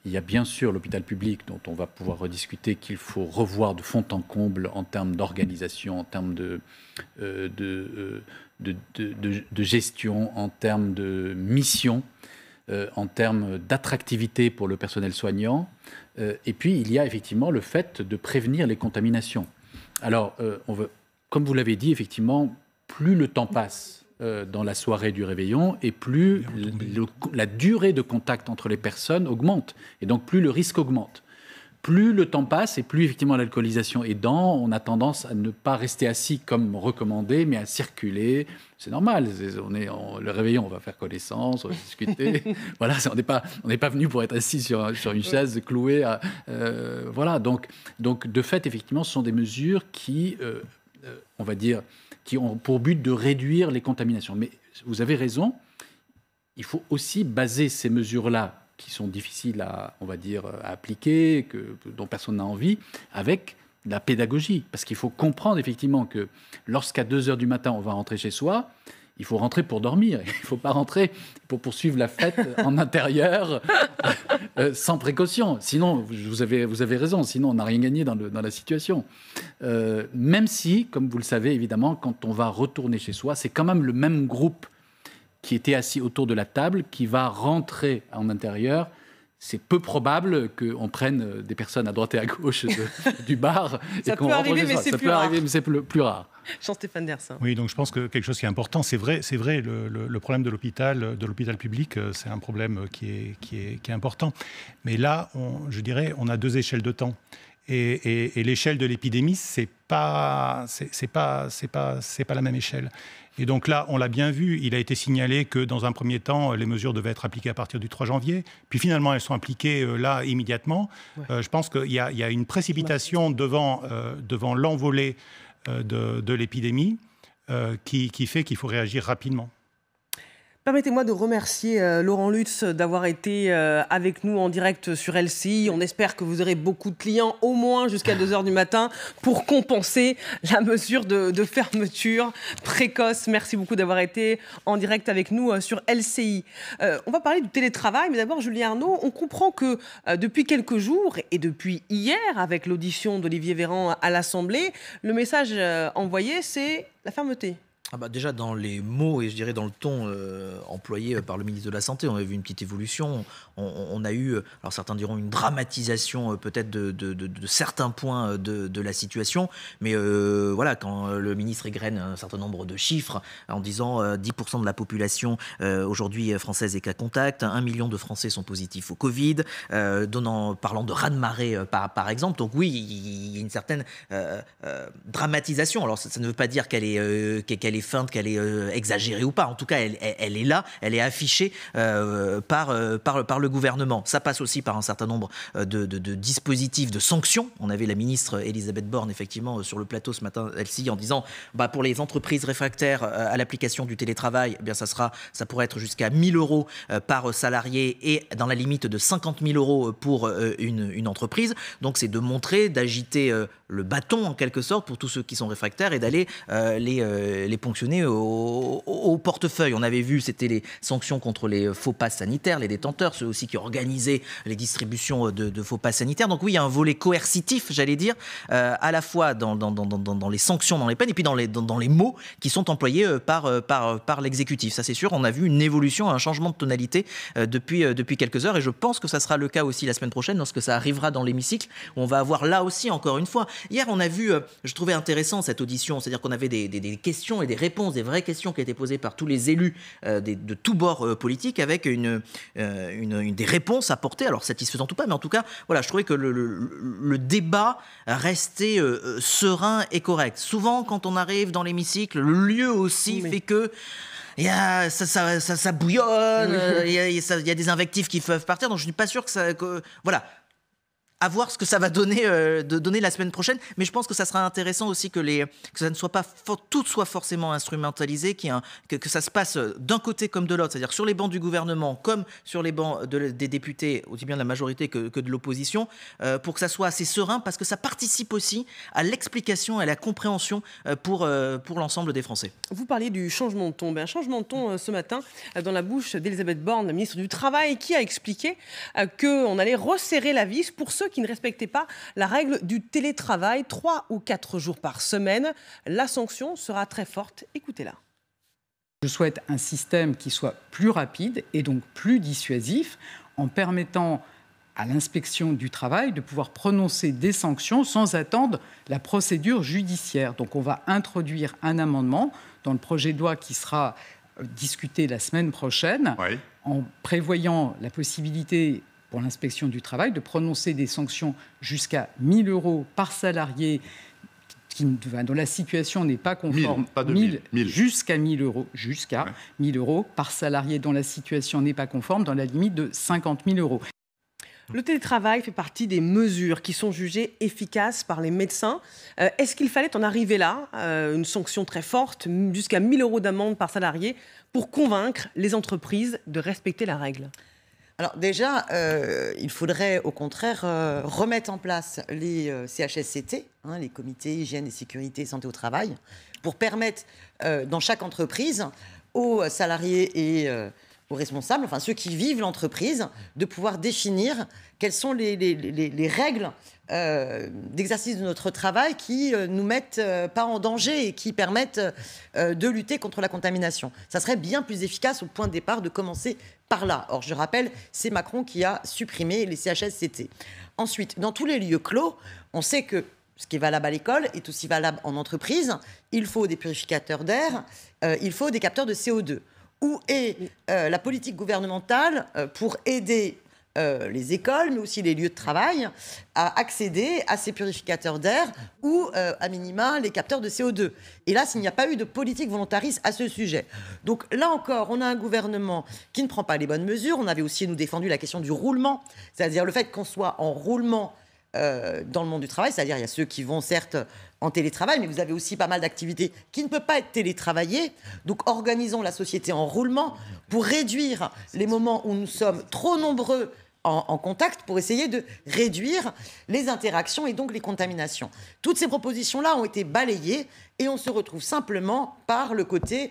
Il y a bien sûr l'hôpital public dont on va pouvoir rediscuter, qu'il faut revoir de fond en comble en termes d'organisation, en termes de gestion, en termes de mission, en termes d'attractivité pour le personnel soignant. Et puis, il y a effectivement le fait de prévenir les contaminations. Alors, comme vous l'avez dit, effectivement, plus le temps passe dans la soirée du réveillon et plus la durée de contact entre les personnes augmente. Et donc, plus le risque augmente. Plus le temps passe et plus, effectivement, l'alcoolisation aidant, on a tendance à ne pas rester assis comme recommandé, mais à circuler. C'est normal. Le réveillon, on va faire connaissance, on va discuter. Voilà, on n'est pas venu pour être assis sur une chaise clouée. Voilà, donc, de fait, effectivement, ce sont des mesures qui... on va dire, qui ont pour but de réduire les contaminations. Mais vous avez raison, il faut aussi baser ces mesures-là, qui sont difficiles à appliquer, dont personne n'a envie, avec la pédagogie, parce qu'il faut comprendre effectivement que lorsqu'à 2h du matin, on va rentrer chez soi, il faut rentrer pour dormir, il ne faut pas rentrer pour poursuivre la fête en intérieur sans précaution. Sinon, vous avez raison, sinon on n'a rien gagné dans la situation. Même si, comme vous le savez évidemment, quand on va retourner chez soi, c'est quand même le même groupe qui était assis autour de la table qui va rentrer en intérieur. C'est peu probable qu'on prenne des personnes à droite et à gauche du bar. Ça peut arriver, mais c'est plus rare. Ça peut arriver, mais c'est plus rare. Jean-Stéphane Dersin. Oui, donc je pense que quelque chose qui est important, c'est vrai, le problème de l'hôpital public, c'est un problème qui est important. Mais là, je dirais, on a 2 échelles de temps. Et l'échelle de l'épidémie, c'est pas la même échelle. Et donc là, on l'a bien vu, il a été signalé que dans un premier temps, les mesures devaient être appliquées à partir du 3 janvier. Puis finalement, elles sont appliquées là, immédiatement. Ouais. Je pense qu'il y a une précipitation devant l'envolée de l'épidémie qui fait qu'il faut réagir rapidement. Permettez-moi de remercier Laurent Lutz d'avoir été avec nous en direct sur LCI. On espère que vous aurez beaucoup de clients, au moins jusqu'à 2h du matin, pour compenser la mesure de fermeture précoce. Merci beaucoup d'avoir été en direct avec nous sur LCI. On va parler du télétravail, mais d'abord, Julien Arnaud, on comprend que depuis quelques jours, et depuis hier, avec l'audition d'Olivier Véran à l'Assemblée, le message envoyé, c'est la fermeté. Déjà, dans les mots et je dirais dans le ton employé par le ministre de la Santé, on a vu une petite évolution. On a eu, alors certains diront une dramatisation peut-être de certains points de la situation. Mais voilà, quand le ministre égrène un certain nombre de chiffres en disant 10% de la population aujourd'hui française est cas contact, 1 million de Français sont positifs au Covid, parlant de raz-de-marée par exemple. Donc oui, il y a une certaine dramatisation. Alors ça ne veut pas dire qu'elle est feinte, qu'elle est exagérée ou pas. En tout cas, elle est là, elle est affichée par le gouvernement. Ça passe aussi par un certain nombre de dispositifs de sanctions. On avait la ministre Elisabeth Borne, effectivement, sur le plateau ce matin, elle-ci, en disant pour les entreprises réfractaires à l'application du télétravail, eh bien, ça pourrait être jusqu'à 1 000 euros par salarié et dans la limite de 50 000 euros pour une entreprise. Donc, c'est de montrer, d'agiter le bâton, en quelque sorte, pour tous ceux qui sont réfractaires et d'aller les ponctionner au portefeuille. On avait vu, c'était les sanctions contre les faux passes sanitaires, les détenteurs, ceux aussi qui organisaient les distributions de faux passes sanitaires. Donc oui, il y a un volet coercitif, j'allais dire, à la fois dans les sanctions, dans les peines, et puis dans les mots qui sont employés par l'exécutif. Ça, c'est sûr, on a vu une évolution, un changement de tonalité depuis quelques heures, et je pense que ça sera le cas aussi la semaine prochaine, lorsque ça arrivera dans l'hémicycle, où on va avoir là aussi, encore une fois. Hier, on a vu, je trouvais intéressant cette audition, c'est-à-dire qu'on avait des questions et des réponses, des vraies questions qui étaient posées par tous les élus de tous bords politiques, avec des réponses apportées, alors satisfaisantes ou pas, mais en tout cas, voilà, je trouvais que le débat restait serein et correct. Souvent, quand on arrive dans l'hémicycle, le lieu aussi fait que ça bouillonne, il y a des invectives qui peuvent partir, donc je ne suis pas sûr voilà. À voir ce que ça va donner la semaine prochaine, mais je pense que ça sera intéressant aussi que ça ne soit pas tout soit forcément instrumentalisé, que ça se passe d'un côté comme de l'autre, c'est-à-dire sur les bancs du gouvernement comme sur les bancs des députés, aussi bien de la majorité que de l'opposition, pour que ça soit assez serein, parce que ça participe aussi à l'explication et à la compréhension pour l'ensemble des Français. Vous parliez du changement de ton. Un changement de ton ce matin dans la bouche d'Elisabeth Borne, la ministre du Travail, qui a expliqué qu'on allait resserrer la vis pour ceux qui ne respectaient pas la règle du télétravail, 3 ou 4 jours par semaine. La sanction sera très forte. Écoutez-la. Je souhaite un système qui soit plus rapide et donc plus dissuasif, en permettant à l'inspection du travail de pouvoir prononcer des sanctions sans attendre la procédure judiciaire. Donc on va introduire un amendement dans le projet de loi qui sera discuté la semaine prochaine, oui, en prévoyant la possibilité pour l'inspection du travail de prononcer des sanctions jusqu'à 1 000 euros par salarié dont la situation n'est pas conforme. 1000, jusqu'à 1 000 euros. Jusqu'à 1 000 euros par salarié dont la situation n'est pas conforme, dans la limite de 50 000 euros. Le télétravail fait partie des mesures qui sont jugées efficaces par les médecins. Est-ce qu'il fallait en arriver là, une sanction très forte, jusqu'à 1 000 euros d'amende par salarié, pour convaincre les entreprises de respecter la règle ? Alors déjà, il faudrait au contraire remettre en place les CHSCT, les comités hygiène et sécurité santé au travail, pour permettre dans chaque entreprise aux salariés et aux responsables, enfin ceux qui vivent l'entreprise, de pouvoir définir quelles sont les règles d'exercice de notre travail qui nous mettent pas en danger et qui permettent de lutter contre la contamination. Ça serait bien plus efficace au point de départ de commencer par là. Or, je rappelle, c'est Macron qui a supprimé les CHSCT. Ensuite, dans tous les lieux clos, on sait que ce qui est valable à l'école est aussi valable en entreprise. Il faut des purificateurs d'air, il faut des capteurs de CO2. Où est la politique gouvernementale pour aider les écoles, mais aussi les lieux de travail, à accéder à ces purificateurs d'air ou, à minima, les capteurs de CO2. Et là, s'il n'y a pas eu de politique volontariste à ce sujet. Donc là encore, on a un gouvernement qui ne prend pas les bonnes mesures. On avait aussi, nous, défendu la question du roulement, c'est-à-dire le fait qu'on soit en roulement dans le monde du travail, c'est-à-dire il y a ceux qui vont certes en télétravail, mais vous avez aussi pas mal d'activités qui ne peuvent pas être télétravaillées. Donc organisons la société en roulement pour réduire les moments où nous sommes trop nombreux en contact, pour essayer de réduire les interactions et donc les contaminations. Toutes ces propositions-là ont été balayées et on se retrouve simplement par le côté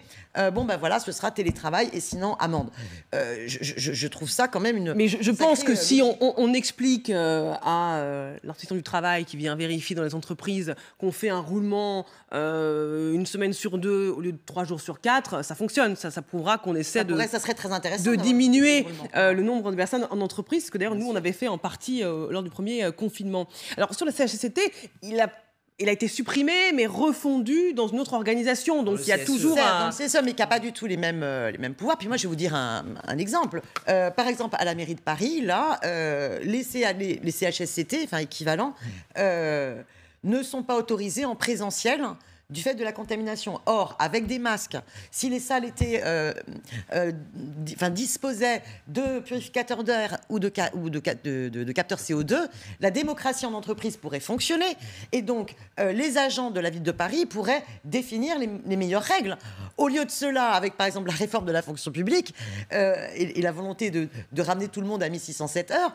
voilà, ce sera télétravail et sinon amende. Je trouve ça quand même une... Mais je pense que si on explique à l'inspection du travail qui vient vérifier dans les entreprises qu'on fait un roulement une semaine sur 2 au lieu de 3 jours sur 4, ça fonctionne. Ça prouvera qu'on essaie ça serait très intéressant de diminuer le nombre de personnes en entreprise, ce que d'ailleurs nous on avait fait en partie lors du premier confinement. Alors sur la CHSCT, il a été supprimé, mais refondu dans une autre organisation. Donc, il y a toujours C'est ça, mais qui n'a pas du tout les mêmes pouvoirs. Puis moi, je vais vous dire un exemple. Par exemple, à la mairie de Paris, là, les CHSCT, enfin équivalents, ne sont pas autorisés en présentiel du fait de la contamination. Or, avec des masques, si les salles étaient, disposaient de purificateurs d'air ou de capteurs CO2, la démocratie en entreprise pourrait fonctionner. Et donc, les agents de la ville de Paris pourraient définir les meilleures règles. Au lieu de cela, avec par exemple la réforme de la fonction publique et la volonté de ramener tout le monde à 1607 heures,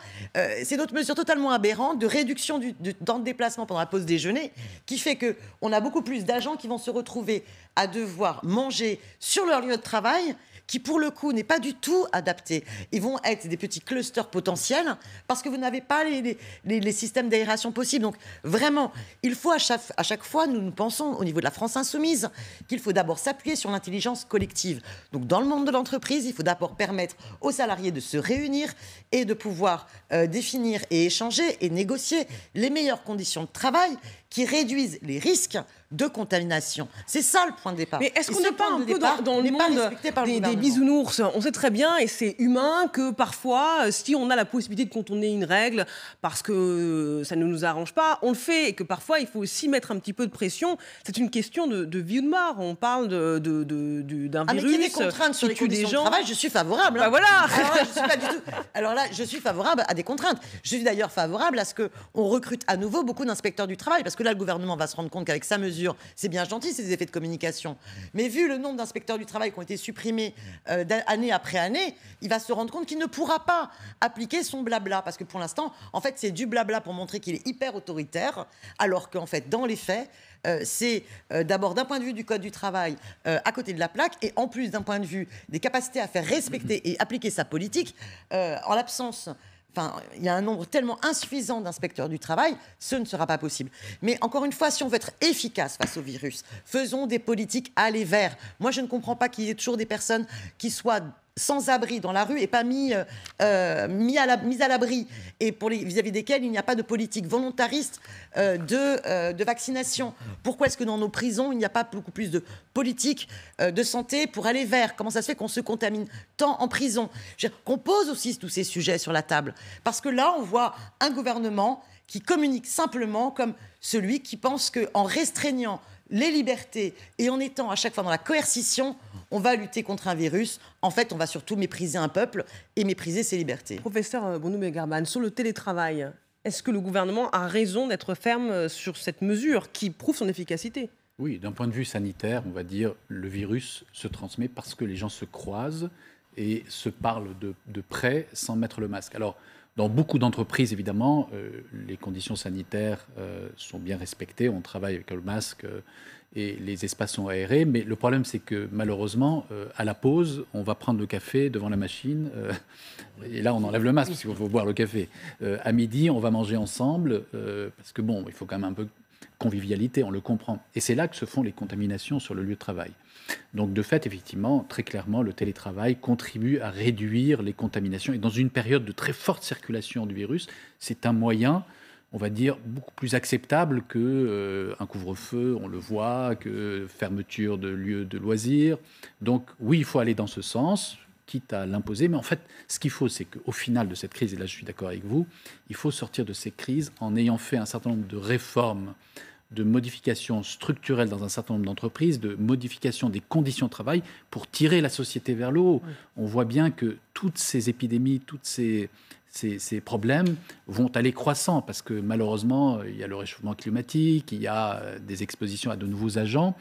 c'est d'autres mesures totalement aberrantes de réduction du temps de déplacement pendant la pause déjeuner qui fait qu'on a beaucoup plus d'agents qui vont se retrouver à devoir manger sur leur lieu de travail qui, pour le coup, n'est pas du tout adapté. Ils vont être des petits clusters potentiels parce que vous n'avez pas les systèmes d'aération possibles. Donc, vraiment, il faut à chaque fois, nous pensons, au niveau de la France insoumise, qu'il faut d'abord s'appuyer sur l'intelligence collective. Donc, dans le monde de l'entreprise, il faut d'abord permettre aux salariés de se réunir et de pouvoir définir et échanger et négocier les meilleures conditions de travail qui réduisent les risques de contamination. C'est ça le point de départ. Mais est-ce qu'on n'est pas un peu dans le monde des bisounours? On sait très bien, et c'est humain, que parfois, si on a la possibilité de contourner une règle parce que ça ne nous arrange pas, on le fait, et que parfois, il faut aussi mettre un petit peu de pression. C'est une question de vie ou de mort. On parle d'un virus mais qu'il y ait des contraintes sur les conditions de travail, je suis favorable. Bah voilà. Alors là, je suis favorable à des contraintes. Je suis d'ailleurs favorable à ce qu'on recrute à nouveau beaucoup d'inspecteurs du travail, parce que là, le gouvernement va se rendre compte qu'avec sa mesure, c'est bien gentil, ces effets de communication. Mais vu le nombre d'inspecteurs du travail qui ont été supprimés année après année, il va se rendre compte qu'il ne pourra pas appliquer son blabla. Parce que pour l'instant, en fait, c'est du blabla pour montrer qu'il est hyper autoritaire, alors qu'en fait, dans les faits, c'est d'abord d'un point de vue du Code du travail à côté de la plaque, et en plus d'un point de vue des capacités à faire respecter et appliquer sa politique, en l'absence... Enfin, il y a un nombre tellement insuffisant d'inspecteurs du travail, ce ne sera pas possible. Mais encore une fois, si on veut être efficace face au virus, faisons des politiques à aller vers. Moi, je ne comprends pas qu'il y ait toujours des personnes qui soient sans abri dans la rue et pas mis à l'abri, et vis-à-vis desquels il n'y a pas de politique volontariste de vaccination. Pourquoi est-ce que dans nos prisons il n'y a pas beaucoup plus de politique de santé pour aller vers? Comment ça se fait qu'on se contamine tant en prison? Qu'on pose aussi tous ces sujets sur la table, parce que là on voit un gouvernement qui communique simplement comme celui qui pense qu'en restreignant les libertés et en étant à chaque fois dans la coercition, on va lutter contre un virus. En fait, on va surtout mépriser un peuple et mépriser ses libertés. Professeur Bonoumi-Garban, sur le télétravail, est-ce que le gouvernement a raison d'être ferme sur cette mesure qui prouve son efficacité? Oui, d'un point de vue sanitaire, on va dire le virus se transmet parce que les gens se croisent et se parlent de près sans mettre le masque. Alors, dans beaucoup d'entreprises, évidemment, les conditions sanitaires sont bien respectées. On travaille avec le masque et les espaces sont aérés. Mais le problème, c'est que malheureusement, à la pause, on va prendre le café devant la machine. Et là, on enlève le masque parce qu'il faut boire le café. À midi, on va manger ensemble parce que, bon, il faut quand même un peu de convivialité, on le comprend. Et c'est là que se font les contaminations sur le lieu de travail. Donc, de fait, effectivement, très clairement, le télétravail contribue à réduire les contaminations. Et dans une période de très forte circulation du virus, c'est un moyen, on va dire, beaucoup plus acceptable qu'un couvre-feu, on le voit, que fermeture de lieux de loisirs. Donc, oui, il faut aller dans ce sens, quitte à l'imposer. Mais en fait, ce qu'il faut, c'est qu'au final de cette crise, et là je suis d'accord avec vous, il faut sortir de ces crises en ayant fait un certain nombre de réformes, de modifications structurelles dans un certain nombre d'entreprises, de modifications des conditions de travail pour tirer la société vers le haut. Oui. On voit bien que toutes ces épidémies, tous ces problèmes vont aller croissant parce que malheureusement, il y a le réchauffement climatique, il y a des expositions à de nouveaux agents,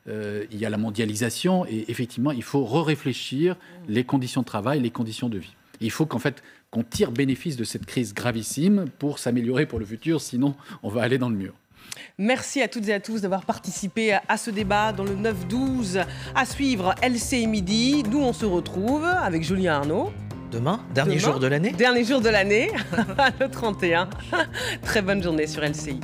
il y a la mondialisation et effectivement, il faut réfléchir les conditions de travail, les conditions de vie. Et il faut qu'en fait, qu'on tire bénéfice de cette crise gravissime pour s'améliorer pour le futur, sinon on va aller dans le mur. Merci à toutes et à tous d'avoir participé à ce débat dans le 9-12. À suivre, LCI Midi. Nous, on se retrouve avec Julien Arnaud. Demain, dernier jour de l'année. Dernier jour de l'année, le 31. Très bonne journée sur LCI.